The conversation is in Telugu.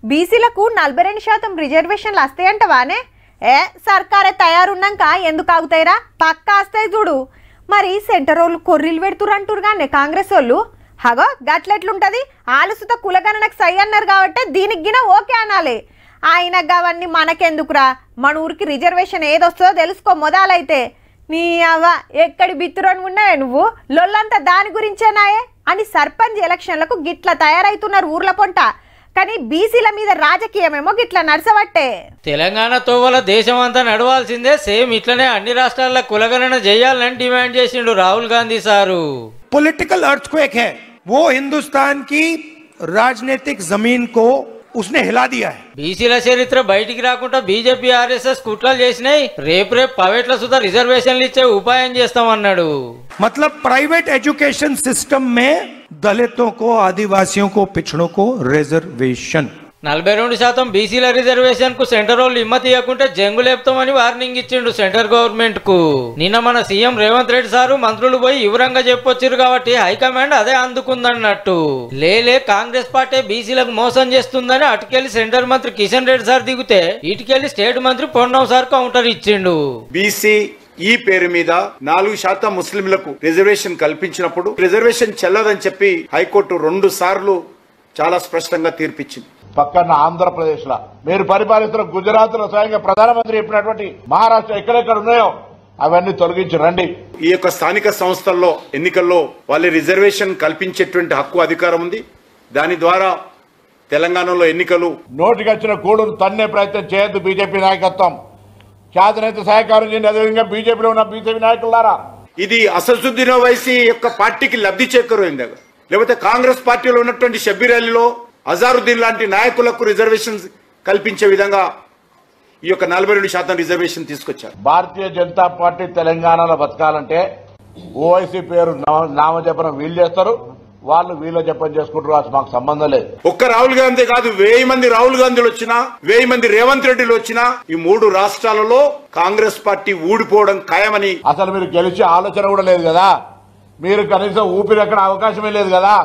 బీసీలకు 42% రిజర్వేషన్లు వస్తాయంటవానే? సర్కారే తయారున్నాక ఎందుకు ఆగుతాయిరా? పక్కా వస్తాయి చూడు. మరి సెంటర్ వాళ్ళు కొర్రీలు పెడుతురంటారు కానీ కాంగ్రెస్ వాళ్ళు హగో గట్లెట్లుంటది? ఆలుసుత కులగణనకు సై అన్నారు కాబట్టి దీనికి గిన ఓకే అనాలి. ఆయన అవన్నీ మనకెందుకురా? మన ఊరికి రిజర్వేషన్ ఏదొస్తుందో తెలుసుకో మొదలైతే. నీ అవ్వ ఎక్కడి బిత్తురని ఉన్నాయే నువ్వు? లొల్లంతా దాని గురించేనాయే అని సర్పంచ్ ఎలక్షన్లకు గిట్ల తయారైతున్నారు ఊర్ల పొంట. కానీ బీసీల మీద రాజకీయమేమో గిట్ల నడసబట్టే. తెలంగాణ తోవల దేశం అంతా నడవాల్సిందే. సేమ్ ఇట్లనే అన్ని రాష్ట్రాల్లో కులగణన చేయాలని డిమాండ్ చేసిండు Rahul Gandhi sir. Political earthquake है, वो हिंदुस्तान की राजनीतिक जमीन को उसने हिला दिया है. బీసీల చరిత్ర బయటికి రాకుండా బీజేపీ ఆర్ఎస్ఎస్ కుట్రలు చేసినాయి. రేపు ప్రైవేట్ల సుధా రిజర్వేషన్లు ఇచ్చే ఉపాయం చేస్తామన్నాడు. मतलब प्राइवेट एजुकेशन सिस्टम में दलितों को, आदिवासियों को, पिछड़ों को रिजर्वेशन. 42% బీసీల రిజర్వేషన్ కు సెంటర్ వాళ్ళు హిమ్మతి ఇవ్వకుంటే జంగులేపుతామని వార్నింగ్ ఇచ్చిండు సెంటర్ గవర్నమెంట్ కు. నిన్న మన సీఎం రేవంత్ రెడ్డి సారు మంత్రులు పోయి వివరంగా చెప్పొచ్చారు కాబట్టి హైకమాండ్ అదే అందుకుందన్నట్టు. లేలే కాంగ్రెస్ పార్టీ బీసీలకు మోసం చేస్తుందని అటుకెళ్లి సెంటర్ మంత్రి కిషన్ రెడ్డి సార్ దిగితే ఇటుకెళ్లి స్టేట్ మంత్రి పొన్నం సార్ కౌంటర్ ఇచ్చిండు. బీసీ ఈ పేరు మీద 4% ముస్లింలకు రిజర్వేషన్ కల్పించినప్పుడు రిజర్వేషన్ చెల్లదని చెప్పి హైకోర్టు 2 సార్లు చాలా స్పష్టంగా తీర్పిచ్చింది. పక్కన ఆంధ్రప్రదేశ్ లో మీరు పరిపాలిస్తున్న గుజరాత్ లో స్వయంగా ప్రధానమంత్రి చెప్పినటువంటి మహారాష్ట్ర ఎక్కడెక్కడ ఉన్నాయో అవన్నీ తొలగించి రండి. ఈ యొక్క స్థానిక సంస్థల్లో ఎన్నికల్లో వాళ్ళ రిజర్వేషన్ కల్పించేటువంటి హక్కు అధికారం ఉంది. దాని ద్వారా తెలంగాణలో ఎన్నికలు నోటికి వచ్చిన కూడును తన్నే ప్రయత్నం చేయొద్దు. బీజేపీ నాయకత్వం చేతనైతే సహకారం చేయండి. అదేవిధంగా బీజేపీలో ఉన్న బీజేపీ నాయకులారా, ఇది అసదుద్దీన్ ఓవైసీ యొక్క పార్టీకి లబ్ధి చేకూరింది. లేకపోతే కాంగ్రెస్ పార్టీలో ఉన్నటువంటి షబ్బీర్ అలీలో అజారుద్దీన్ లాంటి నాయకులకు రిజర్వేషన్ కల్పించే విధంగా ఈ యొక్క 42% రిజర్వేషన్ తీసుకొచ్చారు. భారతీయ జనతా పార్టీ తెలంగాణలో బతకాలంటే ఓవైసీ పేరు నామజపనం వీళ్ళు చేస్తారు, వాళ్ళు వీళ్ళ జపం చేసుకుంటారు. అది మాకు సంబంధం లేదు. ఒక్క రాహుల్ గాంధీ కాదు, 1000 మంది రాహుల్ గాంధీలు వచ్చినా, 1000 మంది రేవంత్ రెడ్డిలు వచ్చినా ఈ 3 రాష్ట్రాలలో కాంగ్రెస్ పార్టీ ఊడిపోవడం ఖాయమని. అసలు మీరు గెలిచే ఆలోచన కూడా లేదు కదా. మీరు కనీసం ఊపిరి ఎక్కడ అవకాశమే లేదు కదా.